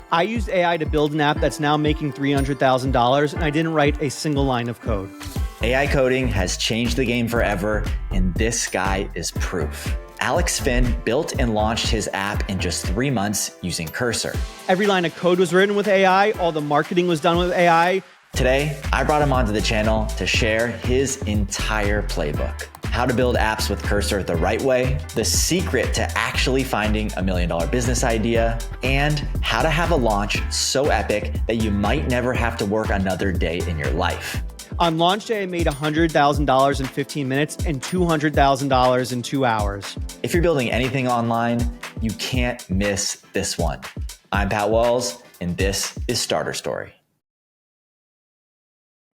I used AI to build an app that's now making $300,000, and I didn't write a single line of code. AI coding has changed the game forever, and this guy is proof. Alex Finn built and launched his app in just 3 months using Cursor. Every line of code was written with AI. All the marketing was done with AI. Today, I brought him onto the channel to share his entire playbook. How to build apps with Cursor the right way, the secret to actually finding $1 million business idea, and how to have a launch so epic that you might never have to work another day in your life. On launch day, I made $100,000 in 15 minutes and $200,000 in 2 hours. If you're building anything online, you can't miss this one. I'm Pat Wells, and this is Starter Story.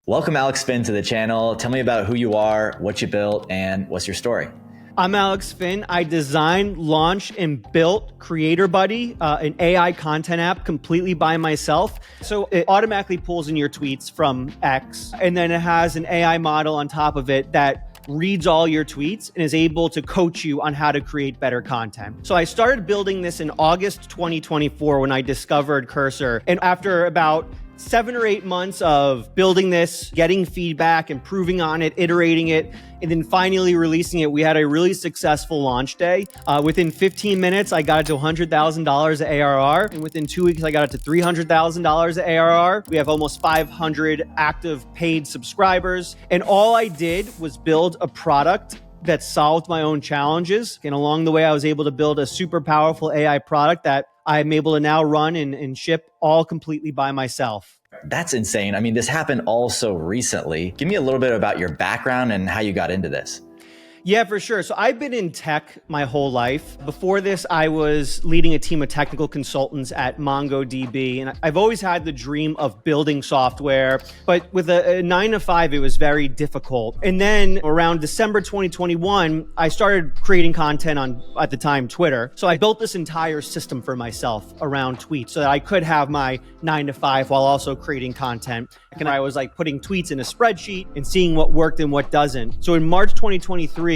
Welcome Alex Finn to the channel. Tell me about who you are, what you built, and what's your story? I'm Alex Finn. I designed, launched, and built CreatorBuddy, an AI content app completely by myself. So it automatically pulls in your tweets from X, and then it has an AI model on top of it that reads all your tweets and is able to coach you on how to create better content. So I started building this in August 2024 when I discovered Cursor. And after about 7 or 8 months of building this, getting feedback, improving on it, iterating it, and then finally releasing it, we had a really successful launch day. Within 15 minutes, I got it to $100,000 of ARR. And within 2 weeks, I got it to $300,000 of ARR. We have almost 500 active paid subscribers. And all I did was build a product that solved my own challenges. And along the way, I was able to build a super powerful AI product that I'm able to now run and ship all completely by myself. That's insane. I mean, this happened all so recently. Give me a little bit about your background and how you got into this. Yeah, for sure. So I've been in tech my whole life. Before this, I was leading a team of technical consultants at MongoDB. And I've always had the dream of building software, but with a 9 to 5, it was very difficult. And then around December 2021, I started creating content on, at the time, Twitter. So I built this entire system for myself around tweets so that I could have my 9 to 5 while also creating content. And I was like putting tweets in a spreadsheet and seeing what worked and what doesn't. So in March 2023,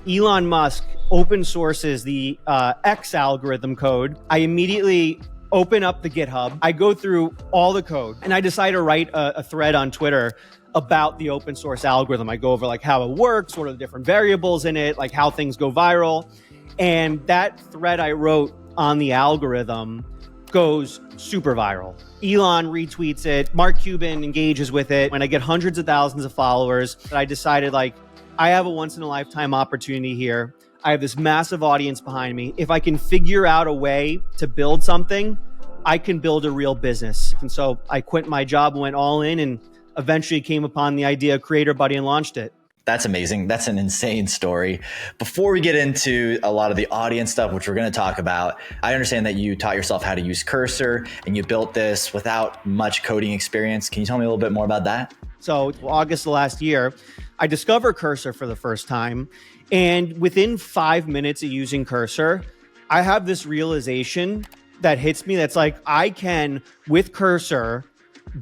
Elon Musk open sources the X algorithm code. I immediately open up the GitHub. I go through all the code and I decide to write a thread on Twitter about the open source algorithm. I go over like how it works, what are the different variables in it, like how things go viral. And that thread I wrote on the algorithm goes super viral. Elon retweets it, Mark Cuban engages with it, and I get hundreds of thousands of followers. I decided like, I have a once in a lifetime opportunity here. I have this massive audience behind me. If I can figure out a way to build something, I can build a real business. And so I quit my job, went all in, and eventually came upon the idea of CreatorBuddy and launched it. That's amazing. That's an insane story. Before we get into a lot of the audience stuff, which we're going to talk about, I understand that you taught yourself how to use Cursor and you built this without much coding experience. Can you tell me a little bit more about that? So August of last year, I discovered Cursor for the first time. And within 5 minutes of using Cursor, I have this realization that hits me that's like, I can, with Cursor,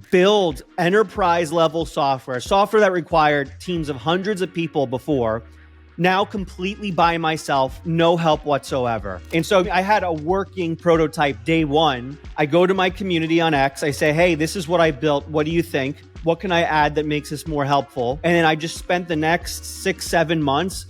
build enterprise level software that required teams of hundreds of people before, now completely by myself, no help whatsoever. And so I had a working prototype day one. I go to my community on X. I say, hey, this is what I built. What do you think? What can I add that makes this more helpful? And then I just spent the next 6-7 months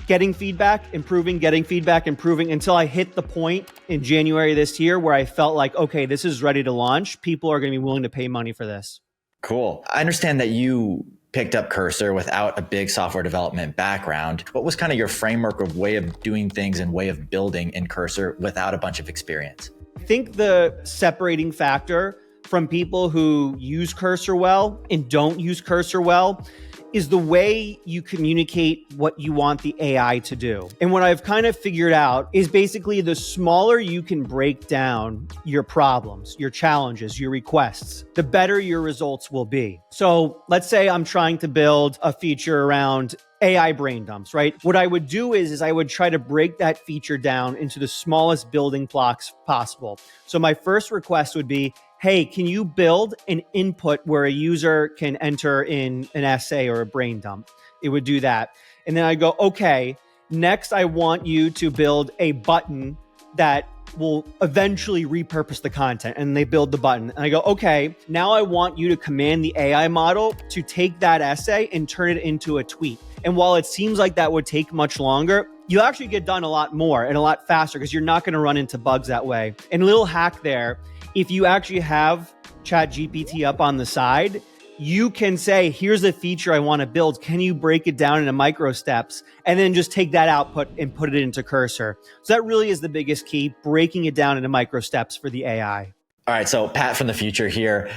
getting feedback, improving, until I hit the point in January this year where I felt like, okay, this is ready to launch. People are going to be willing to pay money for this. Cool. I understand that you picked up Cursor without a big software development background. What was kind of your framework of way of doing things and way of building in Cursor without a bunch of experience? I think the separating factor from people who use Cursor well and don't use Cursor well is the way you communicate what you want the AI to do. And what I've kind of figured out is basically the smaller you can break down your problems, your challenges, your requests, the better your results will be. So let's say I'm trying to build a feature around AI brain dumps, right? What I would do is I would try to break that feature down into the smallest building blocks possible. So my first request would be, hey, can you build an input where a user can enter in an essay or a brain dump? It would do that. And then I go, okay, next I want you to build a button that will eventually repurpose the content, and they build the button. And I go, okay, now I want you to command the AI model to take that essay and turn it into a tweet. And while it seems like that would take much longer, you'll actually get done a lot more and a lot faster because you're not going to run into bugs that way. And a little hack there, if you actually have ChatGPT up on the side, you can say, here's a feature I want to build. Can you break it down into micro steps? And then just take that output and put it into Cursor. So that really is the biggest key, breaking it down into micro steps for the AI. All right, so Pat from the future here.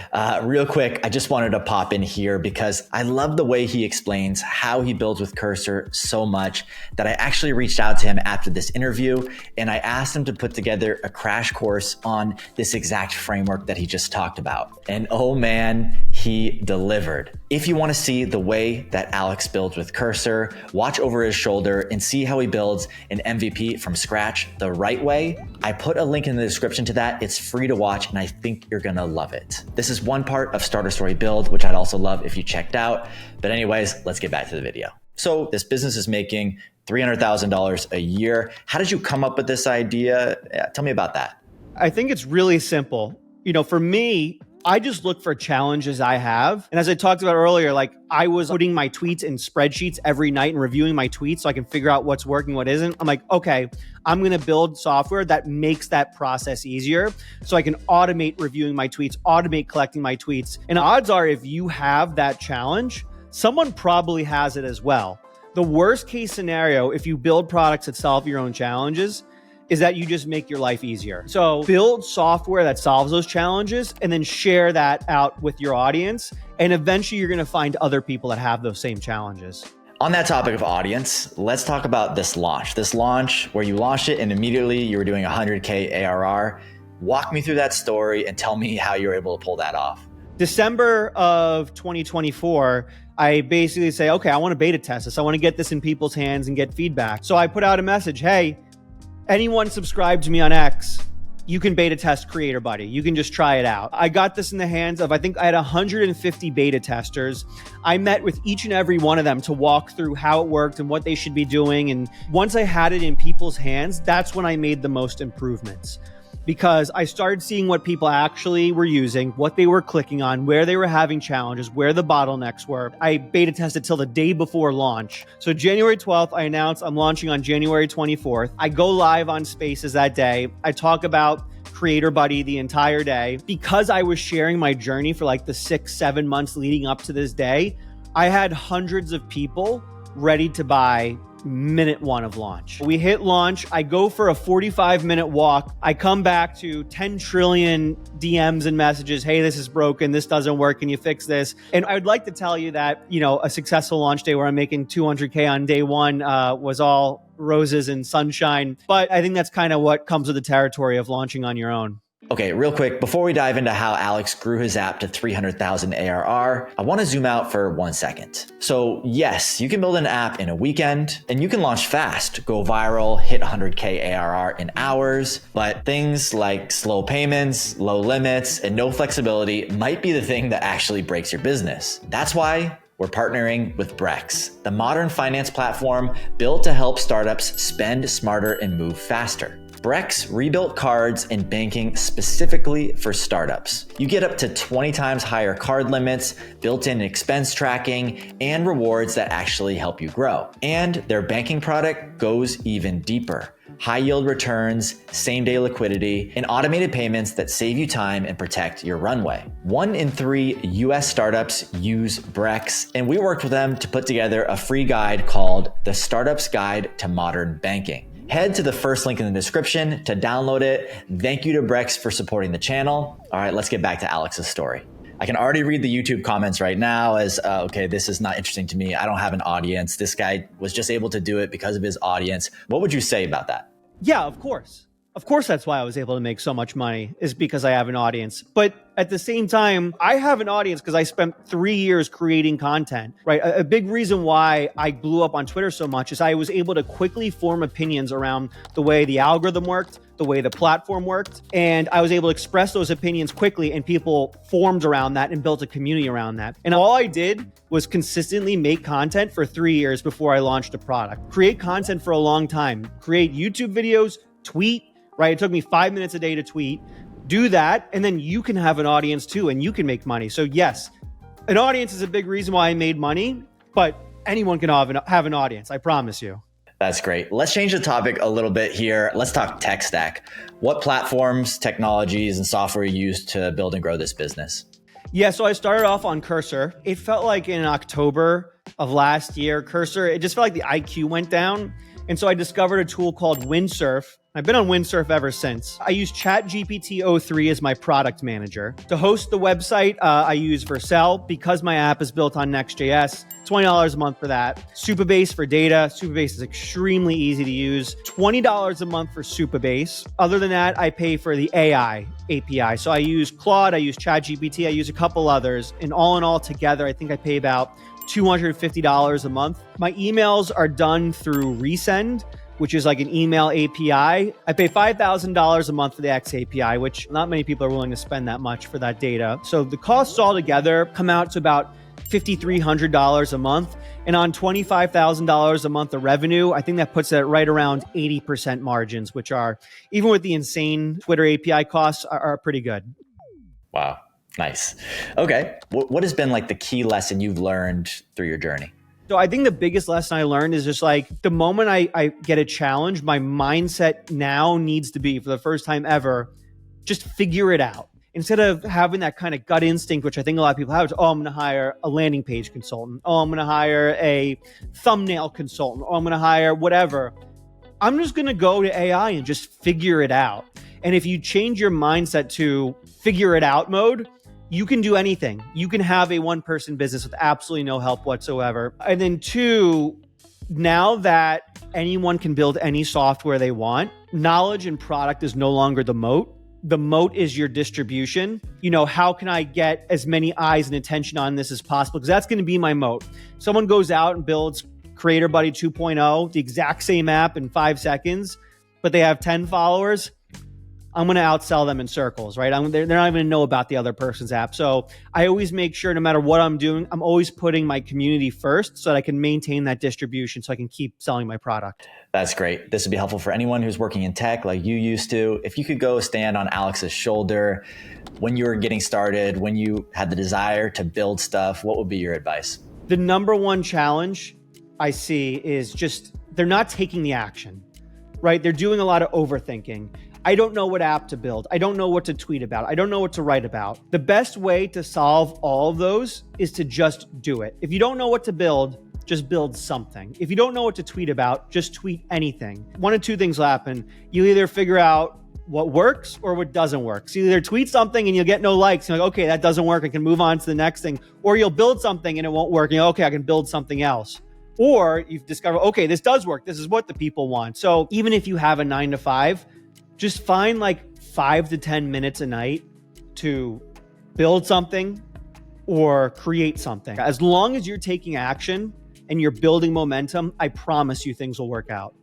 Real quick, I just wanted to pop in here because I love the way he explains how he builds with Cursor so much that I actually reached out to him after this interview and I asked him to put together a crash course on this exact framework that he just talked about. And oh man, he delivered. If you want to see the way that Alex builds with Cursor, watch over his shoulder and see how he builds an MVP from scratch the right way. I put a link in the description to that. It's free to watch and I think you're gonna love it. This is one part of Starter Story Build, which I'd also love if you checked out. But anyways, let's get back to the video. So this business is making $300,000 a year. How did you come up with this idea? Tell me about that. I think it's really simple. For me, I just look for challenges I have. And as I talked about earlier, like I was putting my tweets in spreadsheets every night and reviewing my tweets so I can figure out what's working, what isn't. I'm like, okay, I'm going to build software that makes that process easier so I can automate reviewing my tweets, automate collecting my tweets. And odds are if you have that challenge, someone probably has it as well. The worst case scenario, if you build products that solve your own challenges, is that you just make your life easier. So build software that solves those challenges and then share that out with your audience. And eventually you're gonna find other people that have those same challenges. On that topic of audience, let's talk about this launch. This launch where you launched it and immediately you were doing 100K ARR. Walk me through that story and tell me how you were able to pull that off. December of 2024, I basically say, okay, I wanna beta test this. I wanna get this in people's hands and get feedback. So I put out a message, hey, anyone subscribe to me on X, you can beta test CreatorBuddy. You can just try it out. I got this in the hands of, I think I had 150 beta testers. I met with each and every one of them to walk through how it worked and what they should be doing. And once I had it in people's hands, that's when I made the most improvements. Because I started seeing what people actually were using, what they were clicking on, where they were having challenges, where the bottlenecks were. I beta tested till the day before launch. So January 12th, I announced I'm launching on January 24th. I go live on Spaces that day. I talk about CreatorBuddy the entire day. Because I was sharing my journey for like the 6-7 months leading up to this day, I had hundreds of people ready to buy minute one of launch. We hit launch. I go for a 45-minute walk. I come back to 10 trillion DMs and messages. Hey, this is broken. This doesn't work. Can you fix this? And I would like to tell you that, a successful launch day where I'm making 200K on day one was all roses and sunshine. But I think that's kind of what comes with the territory of launching on your own. Okay, real quick, before we dive into how Alex grew his app to 300,000 ARR, I want to zoom out for 1 second. So yes, you can build an app in a weekend and you can launch fast, go viral, hit 100K ARR in hours, but things like slow payments, low limits, and no flexibility might be the thing that actually breaks your business. That's why we're partnering with Brex, the modern finance platform built to help startups spend smarter and move faster. Brex rebuilt cards and banking specifically for startups. You get up to 20 times higher card limits, built-in expense tracking, and rewards that actually help you grow. And their banking product goes even deeper. High yield returns, same-day liquidity, and automated payments that save you time and protect your runway. 1 in 3 US startups use Brex, and we worked with them to put together a free guide called The Startup's Guide to Modern Banking. Head to the first link in the description to download it. Thank you to Brex for supporting the channel. All right, let's get back to Alex's story. I can already read the YouTube comments right now as, okay, this is not interesting to me. I don't have an audience. This guy was just able to do it because of his audience. What would you say about that? Yeah, of course. Of course, that's why I was able to make so much money, is because I have an audience. But at the same time, I have an audience because I spent 3 years creating content, right? A big reason why I blew up on Twitter so much is I was able to quickly form opinions around the way the algorithm worked, the way the platform worked. And I was able to express those opinions quickly and people formed around that and built a community around that. And all I did was consistently make content for 3 years before I launched a product. Create content for a long time. Create YouTube videos, tweet, right? It took me 5 minutes a day to tweet. Do that, and then you can have an audience too, and you can make money. So yes, an audience is a big reason why I made money, but anyone can have an audience, I promise you. That's great. Let's change the topic a little bit here. Let's talk tech stack. What platforms, technologies, and software you use to build and grow this business? Yeah, so I started off on Cursor. It felt like in October of last year, Cursor, it just felt like the IQ went down. And so I discovered a tool called Windsurf. I've been on Windsurf ever since. I use ChatGPT o3 as my product manager. To host the website, I use Vercel because my app is built on Next.js. $20 a month for that. Supabase for data. Supabase is extremely easy to use. $20 a month for Supabase. Other than that, I pay for the AI API. So I use Claude, I use ChatGPT, I use a couple others. And all in all together, I think I pay about $250 a month. My emails are done through Resend, which is like an email API. I pay $5,000 a month for the X API, which not many people are willing to spend that much for that data. So the costs all together come out to about $5,300 a month. And on $25,000 a month of revenue, I think that puts it right around 80% margins, which are, even with the insane Twitter API costs, are pretty good. Wow. Nice. Okay. What has been like the key lesson you've learned through your journey? So I think the biggest lesson I learned is just like the moment I get a challenge, my mindset now needs to be, for the first time ever, just figure it out. Instead of having that kind of gut instinct, which I think a lot of people have, is, oh, I'm going to hire a landing page consultant. Oh, I'm going to hire a thumbnail consultant. Oh, I'm going to hire whatever. I'm just going to go to AI and just figure it out. And if you change your mindset to figure it out mode, you can do anything. You can have a one-person business with absolutely no help whatsoever. And then two, now that anyone can build any software they want, knowledge and product is no longer the moat. The moat is your distribution. You know, how can I get as many eyes and attention on this as possible? Because that's going to be my moat. Someone goes out and builds CreatorBuddy 2.0, the exact same app in 5 seconds, but they have 10 followers. I'm going to outsell them in circles, right? They're not even going to know about the other person's app. So I always make sure, no matter what I'm doing, I'm always putting my community first so that I can maintain that distribution so I can keep selling my product. That's great. This would be helpful for anyone who's working in tech like you used to. If you could go stand on Alex's shoulder when you were getting started, when you had the desire to build stuff, what would be your advice? The number one challenge I see is just they're not taking the action, right? They're doing a lot of overthinking. I don't know what app to build. I don't know what to tweet about. I don't know what to write about. The best way to solve all of those is to just do it. If you don't know what to build, just build something. If you don't know what to tweet about, just tweet anything. One of two things will happen. You either figure out what works or what doesn't work. So you either tweet something and you'll get no likes. You're like, okay, that doesn't work. I can move on to the next thing. Or you'll build something and it won't work. And you're like, okay, I can build something else. Or you've discovered, okay, this does work. This is what the people want. So even if you have a 9 to 5, just find like 5 to 10 minutes a night to build something or create something. As long as you're taking action and you're building momentum, I promise you things will work out.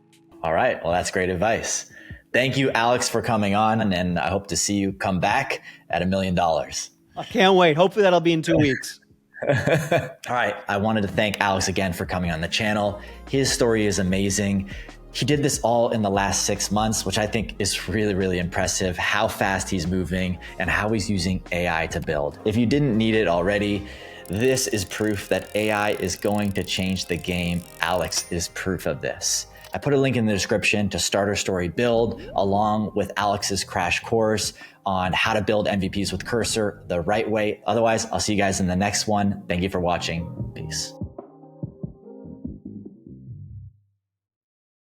All right. Well, that's great advice. Thank you, Alex, for coming on. And I hope to see you come back at $1 million. I can't wait. Hopefully that'll be in 2 weeks. All right. I wanted to thank Alex again for coming on the channel. His story is amazing. He did this all in the last 6 months, which I think is really, really impressive, how fast he's moving and how he's using AI to build. If you didn't need it already, this is proof that AI is going to change the game. Alex is proof of this. I put a link in the description to Starter Story Build, along with Alex's crash course on how to build MVPs with Cursor the right way. Otherwise, I'll see you guys in the next one. Thank you for watching. Peace.